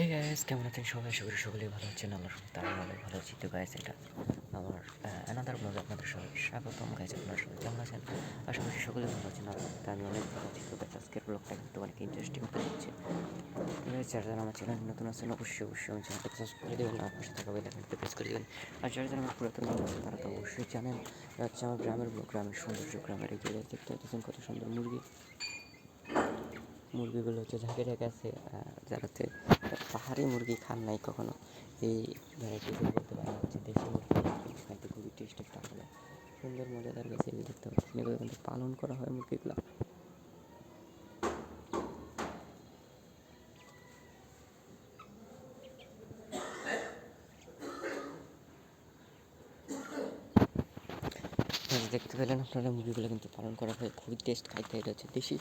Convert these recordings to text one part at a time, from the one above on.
Hey guys, কেমন আছেন সবাই? আশা করি সকলেই ভালো আছেন। আল্লাহর রহমতে আমি অনেক ভালো আছি। তো গাইস, এটা আমার অ্যানাদার ব্লগে আপনাদের সবাইকে স্বাগতম। গাইস, আপনারা সবাই কেমন আছেন? আশা করি সকলেই ভালো আছেন। আল্লাহর রহমতে আমি অনেক ভালো আছি। তো গাইস, আজকের ব্লগটা কিন্তু অনেক ইন্টারেস্টিং হতে যাচ্ছে। তো গাইস, যারা যারা আমার চ্যানেল নতুন আছেন অবশ্যই আমার চ্যানেলটাকে সাবস্ক্রাইব করে দেবেন আর পাশে থাকা বেল আইকনটা প্রেস করে দেবেন। আর যারা যারা আমার পুরাতন বন্ধু আছেন তারা তো অবশ্যই জানেন হচ্ছে আমার গ্রামের ব্লগ, গ্রামের সৌন্দর্য, গ্রামের এই যে দেখতে পাচ্ছেন কত সুন্দর মুরগিগুলো হচ্ছে ঝাঁকে ঝাঁকে আছে। যারা হচ্ছে পাহাড়ি মুরগি খান নাই কখনো, এই ভ্যারাইটিসের বলতে পারেন হচ্ছে দেশি মুরগি খাইতে খুবই টেস্ট একটা ভালো সুন্দর মজাদার গেছে। এগুলো দেখতে পাচ্ছেন, এগুলো কিন্তু পালন করা হয় মুরগিগুলো। দেখতে পেলেন আপনারা, মুরগিগুলো কিন্তু পালন করা হয়, খুবই টেস্ট খাইতে। এটা হচ্ছে দেশি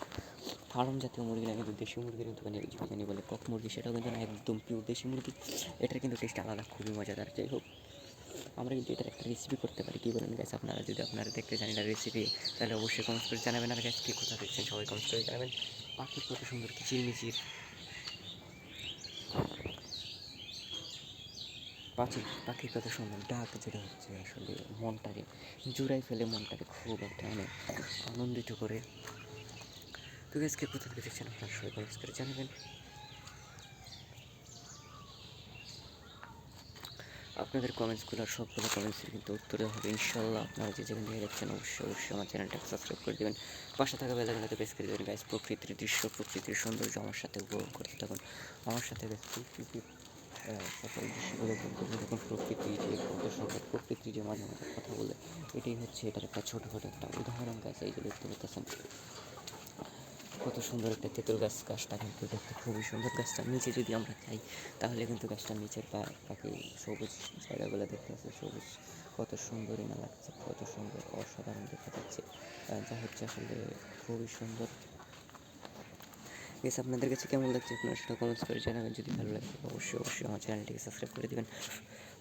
ফার্ম জাতীয় মুরগি না, কিন্তু দেশি মুরগির কিন্তু মানে জানি বলে কক মুরগি, সেটাও কিন্তু না, একদম পিওর দেশি মুরগি। এটার কিন্তু টেস্ট আলাদা, খুবই মজাদার। যাই হোক, আমরা কিন্তু এটার একটা রেসিপি করতে পারি। কী বলেন গ্যাস? আপনারা যদি আপনারা দেখতে জানি না রেসিপি, তাহলে অবশ্যই কমেন্টস করে জানাবেন। আর গ্যাস, কী কোথা দেখছেন সবাই কমেন্টস করে জানাবেন। পাখির কত সুন্দর কিচিরমিচির পাখির কত সুন্দর ডাক, যেটা হচ্ছে আসলে মনটাকে জুড়াই ফেলে, মনটাকে খুব একটা মানে আনন্দিত করে। তো গ্যাস, কে কোথা থেকে দেখছেন আপনারা সবাই কমেন্টস করে জানাবেন। আপনাদের কমেন্টসগুলোর সবগুলো কমেন্টসের কিন্তু উত্তরে হবে ইনশাল্লাহ। আপনারা যে যেখান থেকে দেখছেন অবশ্যই আমার চ্যানেলটাকে সাবস্ক্রাইব করে দেবেন, পাশে থাকা বেল আইকনটাতে প্রেস করে দেবেন। গাইস, প্রকৃতির দৃশ্য, প্রকৃতির সৌন্দর্য আমার সাথে উপভোগ করতে থাকুন। আমার সাথে গাইস প্রকৃতির সকল দৃশ্যগুলো উপভোগ করতে থাকুন। প্রকৃতি যে কত সুন্দর, প্রকৃতি যে মাঝে মাঝে কথা বলে, এটাই হচ্ছে এটার একটা ছোটোখাটো একটা উদাহরণ। গাইস, এই যে দেখতে পাচ্ছেন কত সুন্দর একটা তেঁতুল গাছটা কিন্তু দেখতে খুবই সুন্দর। গাছটার নিচে যদি আমরা যাই তাহলে কিন্তু গাছটার নিচের বাকি সবুজ জায়গাগুলো দেখতে পাচ্ছি, সবুজ কত সুন্দরই না লাগছে, কত সুন্দর অসাধারণ দেখা যাচ্ছে, যা হচ্ছে আসলে খুবই সুন্দর। গেস, আপনাদের কাছে কেমন লাগছে আপনারা সেটা কমেন্টস করে জানাবেন। যদি ভালো লাগে অবশ্যই আমার চ্যানেলটিকে সাবস্ক্রাইব করে দেবেন,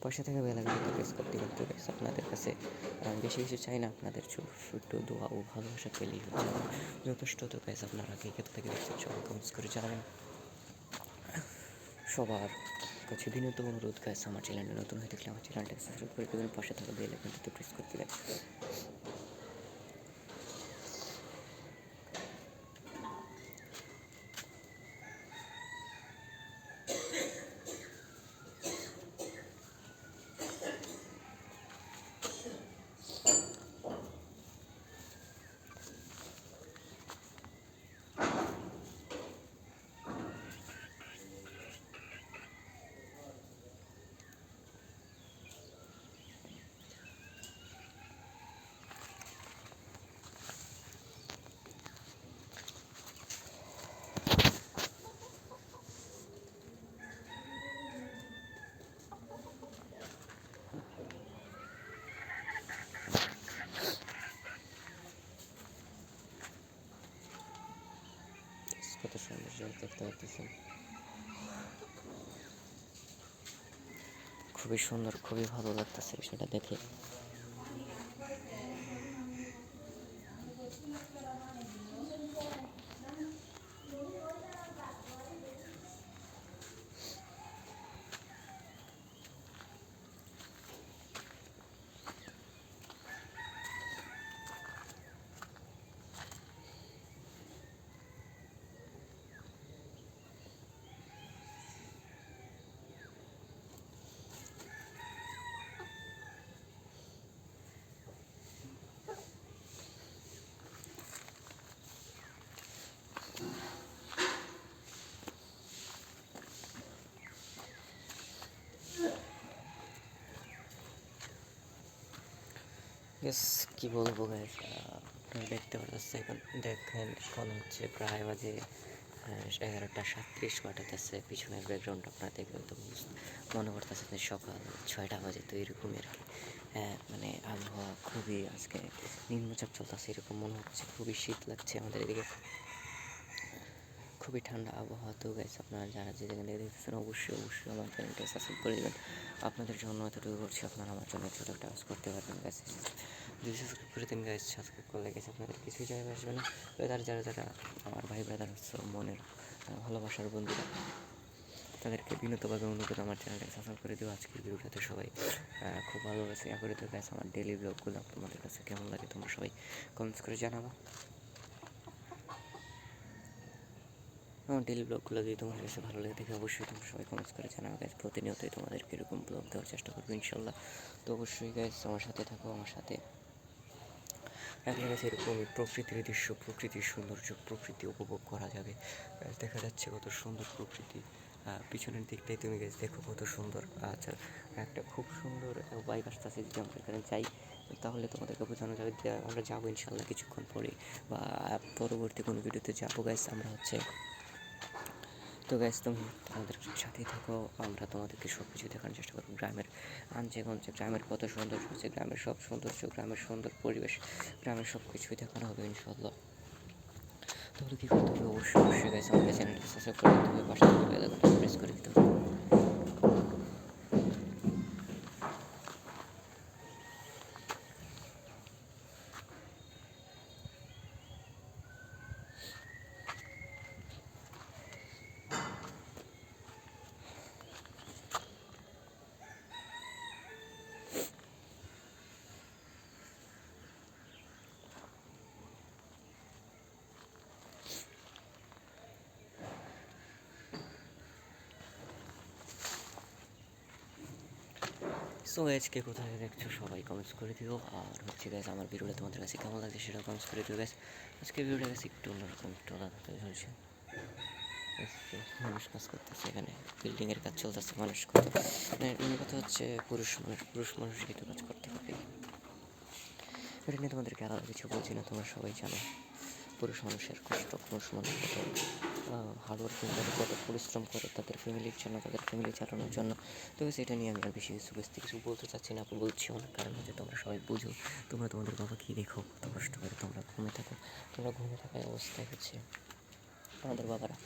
পাশে থাকা বেল আইকনটা প্রেস করে দেবেন। তো গাইস, আপনাদের কাছে বেশি কিছু চাই না, আপনাদের ছোট্ট দোয়া ও ভালোবাসা পেলেই হচ্ছে যথেষ্ট। তো গাইস, আপনারা কে কোথা থেকে দেখছেন সবাই কমেন্টস করে জানাবেন। সবার কাছে বিনীত অনুরোধ গাইস, আমার চ্যানেলে নতুন হয়ে থাকলে আমার চ্যানেলটাকে সাবস্ক্রাইব করে দেবেন, পাশে থাকা বেল আইকনটাতে প্রেস করে দেবেন। কত সুন্দর দেখতে পাচ্ছেন, খুবই সুন্দর, খুবই ভালো লাগতেছে সেটা দেখে। ইয়েস, কী বলবো গাইস, আপনারা দেখতে পাচ্ছেন এখন, দেখেন এখন হচ্ছে প্রায় বাজে 11:37 কাটাতেছে। পিছনের ব্যাকগ্রাউন্ড আপনারা দেখলে তো মনে করতেছে যে সকাল 6টা বাজে। তো এরকমই আর কি, মানে আবহাওয়া খুবই আজকে নিম্নচাপ চলতেছে এরকম মনে হচ্ছে, খুবই শীত লাগছে আমাদের এদিকে, খুবই ঠান্ডা আবহাওয়া। তো গাইস, আপনারা যারা যে যেখানে দেখতেছেন অবশ্যই আমার চ্যানেলটা সাবস্ক্রাইব করে দেবেন। আপনাদের জন্য এতটুকু করছি, আপনারা আমার জন্য ছোটো একটা কাজ করতে পারবেন গাইস। যদি সাবস্ক্রাইব করে দেন গাইস, সাবস্ক্রাইব করলে গেছে আপনাদের কিছুই যায় আসবে না। তো যারা যারা আমার ভাই ব্রাদার হচ্ছে, মনের ভালোবাসার বন্ধুরা, তাদেরকে বিনীতভাবে অনুরোধ আমার চ্যানেলটাকে সাবস্ক্রাইব করে দিও। আজকের ভিডিওটাতে সবাই খুব ভালোভাবে ইয়া করে দিও গাইস। আমার ডেলি ব্লগগুলো তোমাদের কাছে কেমন লাগে তোমরা সবাই কমেন্টস করে জানাবো। আমার ডেলি ব্লগগুলো যদি তোমাদের কাছে ভালো লাগে দেখে অবশ্যই তোমরা সবাই কমেন্টস করে জানাবো গাইস। প্রতিনিয়তই তোমাদেরকে এরকম ব্লগ দেওয়ার চেষ্টা করবো ইনশাল্লাহ। তো অবশ্যই গাইস আমার সাথে থাকো, আমার সাথে রাখলে গাছ এরকমই প্রকৃতির দৃশ্য, প্রকৃতির সৌন্দর্য, প্রকৃতি উপভোগ করা যাবে। দেখা যাচ্ছে কত সুন্দর প্রকৃতি, পিছনের দিকটাই তুমি গাছ দেখো কত সুন্দর। আচ্ছা, একটা খুব সুন্দর বাইক আসতেছে, যদি আমরা এখানে যাই তাহলে তোমাদেরকে বোঝানো যাবে যে আমরা যাবো ইনশাল্লাহ কিছুক্ষণ পরে, বা পরবর্তী কোনো ভিডিওতে যাবো গাইস আমরা হচ্ছে। তো গাইস তুমি আমাদের সাথেই থাকো, আমরা তোমাদেরকে সব কিছু দেখানোর চেষ্টা করবো। গ্রামের আঞ্চে গ্রামের কত সৌন্দর্য আছে, গ্রামের সব সৌন্দর্য, গ্রামের সুন্দর পরিবেশ, গ্রামের সব কিছুই দেখানো হবে ইনশাল্লাহ। তাহলে কী করতে হবে, অবশ্যই গাইস আমাদের চ্যানেলটি সাবস্ক্রাইব করে দিতে হবে, পাশে থাকা বেল আইকনটা প্রেস করে দিতে হবে। সো গাইস কে কোথায় দেখছো সবাই কমেন্টস করে দিও। আর হচ্ছে গাইস আমার ভিডিওটা তোমাদের কাছে কেমন লাগছে সেটা কমেন্টস করে দিও গাইস। আজকে ভিডিওটা কাছে একটু অন্যরকম, একটু আলাদা চলছে। মানুষ কাজ করতেছে, এখানে বিল্ডিংয়ের কাজ চলতেছে, মানুষ মানে মেন কথা হচ্ছে পুরুষ মানুষ কিন্তু কাজ করতে হবে। এটা নিয়ে তোমাদেরকে আলাদা কিছু বলছি না, তোমরা সবাই জানো পুরুষ মানুষের কষ্ট, পুরুষ মানুষ কত হার্ডওয়ার্কিং করে, কত পরিশ্রম করে তাদের ফ্যামিলির জন্য, তাদের ফ্যামিলি চালানোর জন্য। তো সেটা নিয়ে আমি আর বেশি কিছু বলতে চাচ্ছি না, বলছিও না, কারণ হচ্ছে তোমরা সবাই বুঝো। তোমরা তোমাদের বাবা কী দেখো, কত কষ্ট করে তোমরা ঘুমে থাকো, তোমরা ঘুমে থাকায় অবস্থায় হচ্ছে আমাদের বাবারা,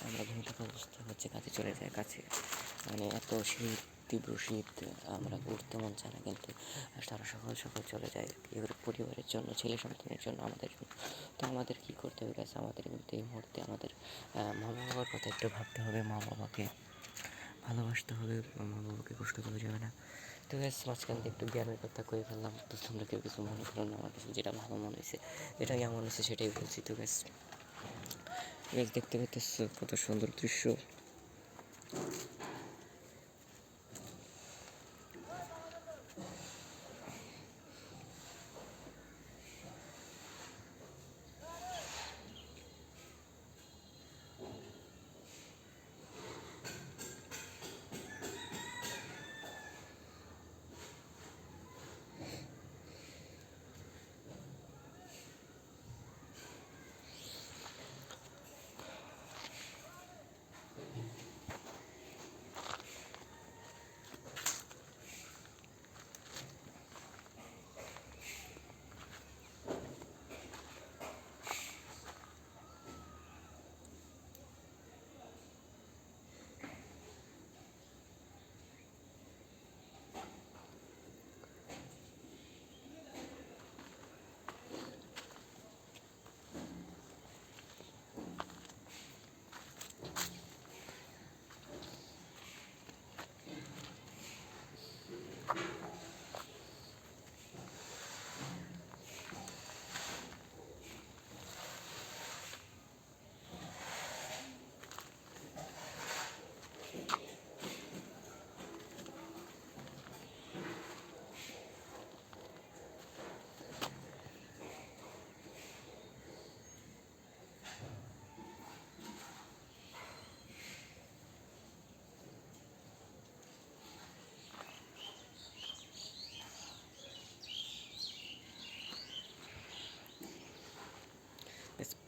আমরা ঘুমে থাকা অবস্থায় হচ্ছে কাজে চলে যায়, কাছে মানে এত শীত, তীব্র শীত, আমরা উঠতে মন চায় না, কিন্তু তারা সকাল সকাল চলে যায় এবার পরিবারের জন্য, ছেলে সন্তানের জন্য, আমাদের জন্য। তো আমাদের কী করতে হবে গাইস, আমাদের কিন্তু এই মুহূর্তে আমাদের মা বাবার কথা একটু ভাবতে হবে, মা বাবাকে ভালোবাসতে হবে, মা বাবাকে কষ্ট করা যাবে না। তো গাইস মাঝখান থেকে একটু জ্ঞানের কথা কয়ে ফেললাম, তো তোমরা কেউ কিছু মনে করো না, আমার কাছে যেটা ভালো মনে হয়েছে, যেটা কেমন হয়েছে সেটাই বলছি। তো গাইস দেখতে পাচ্ছ কত সুন্দর দৃশ্য।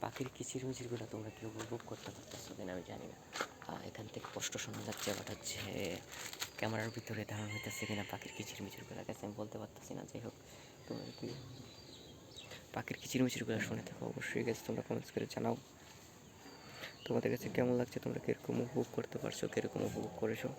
পাখির কিচিরমিচিরগুলো তোমরা কেউ উপভোগ করতে পারতেছো কিনা আমি জানি না, এখান থেকে কষ্ট শোনা যাচ্ছে, বাট হচ্ছে ক্যামেরার ভিতরে ধারণ হইতেছে কিনা পাখির কিচিরমিচিরগুলো কাছে আমি বলতে পারতেছি না। যাই হোক, তোমরা কি পাখির কিচিরমিচিরগুলো শুনে থাকো অবশ্যই গেছে, তোমরা কমেন্টস করে জানাও তোমাদের কাছে কেমন লাগছে, তোমরা কীরকম উপভোগ করতে পারছো, কীরকম উপভোগ করেছো।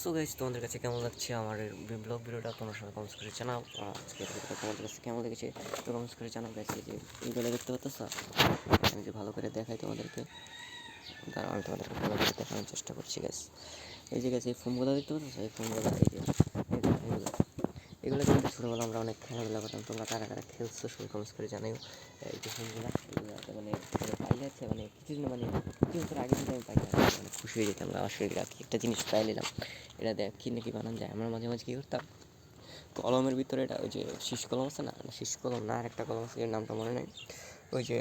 সো গাইস, তোমাদের কাছে কেমন লাগছে আমার ব্লগ ভিডিওটা তোমরা সবাই কমেন্টস করে জানাও। আজকের ভিডিওটা তোমাদের কাছে কেমন লেগেছে তো কমেন্টস করে জানাও গাইস। এই যে এইগুলো দেখতে পাচ্ছ, আমি যে ভালো করে দেখাই তোমাদেরকে, কারণ আমি তোমাদেরকে ভালো করে দেখানোর চেষ্টা করছি গাইস। এই যে গাইস, এই ফোনগুলো দেখতে পাচ্ছ, এই ফোনগুলো এই যে এগুলো কিন্তু ছোটোবেলা আমরা অনেক খেলাধুলা করতাম। তোমরা কারা কারা খেলছো সবাই কমেন্টস করে জানাও। এই যে ফোনগুলো এগুলো মানে পাই যাচ্ছে, মানে কিছুদিন মানে কিছু বছর আগে যদি আমি পাই মানে খুশি হয়ে যেতাম। আসলে কি একটা জিনিস পাই নিলাম, এটা দেখ কি নাকি বানানো যায়। আমরা মাঝে মাঝে কী করতাম, কলমের ভিতরে এটা ওই যে শীষ কলম আছে না, শীষ কলম না, আর একটা কলম আছে এর নামটা মনে নেই, ওই যে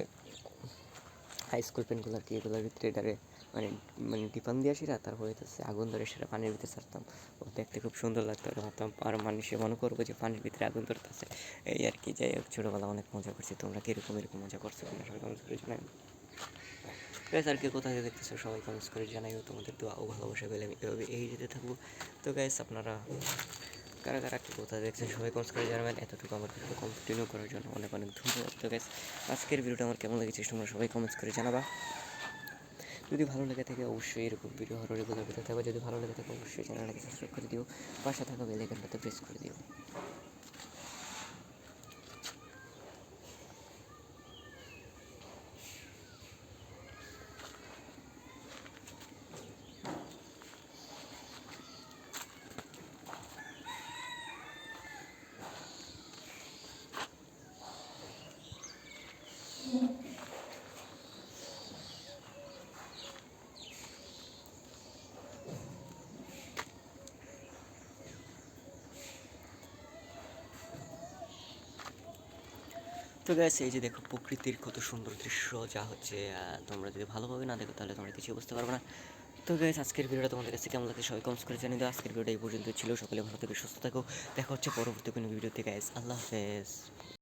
হাই স্কুল পেনগুলো আর কি, এগুলোর ভিতরে এটারে মানে মানে টিফান দিয়ে আসি না, তারপরে হচ্ছে আগুন ধরে সেটা পানির ভিতরে ছাড়তাম। ও দেখতে খুব সুন্দর লাগতো, আর ভাবতাম আর মানুষে মনে করবো যে পানির ভিতরে আগুন ধরতেছে। এই আর কি, যাই হোক ছোটোবেলা অনেক মজা করছি। তোমরা কীরকম এরকম মজা করছো তোমরা সবাই কমেন্টস করে জানাই। গাইস, আর কি কোথায় দেখতেছো সবাই কমেন্টস করে জানাইও। তোমাদের দোয়া ও ভালোবাসা পেলে আমি এভাবে এগিয়ে যেতে থাকবো। তো গাইস, আপনারা কারা কারা কি কোথায় দেখছেন সবাই কমেন্টস করে জানাবেন। এতটুকু আমার ভিডিওটা কন্টিনিউ করার জন্য অনেক অনেক ধন্যবাদ। তো গাইস, আজকের ভিডিওটা আমার কেমন লেগেছে তোমরা সবাই কমেন্টস করে জানাবা। যদি ভালো লেগে থাকে অবশ্যই এরকম ভিডিও আরও রেগুলার ভিডিও থাকবে। যদি ভালো লেগে থাকে অবশ্যই চ্যানেলটাকে সাবস্ক্রাইব করে দিও, পাশে থাকা বেল আইকনটাতে প্রেস করে দিও। তো গাইস, এই যে দেখো প্রকৃতির কত সুন্দর দৃশ্য, যা হচ্ছে তোমরা যদি ভালোভাবে না দেখো তাহলে তোমরা কিছুই বুঝতে পারবে না। তো গাইস, আজকের ভিডিওটা তোমাদের কাছে কেমন লাগে সবাই কমেন্টস করে জানিয়ে দাও। আজকের ভিডিওটা এই পর্যন্ত ছিল। সকলে ভালো থেকো, সুস্থ থাকো। দেখা হচ্ছে পরবর্তী কোনো ভিডিওতে গাইস। আল্লাহ হাফেজ।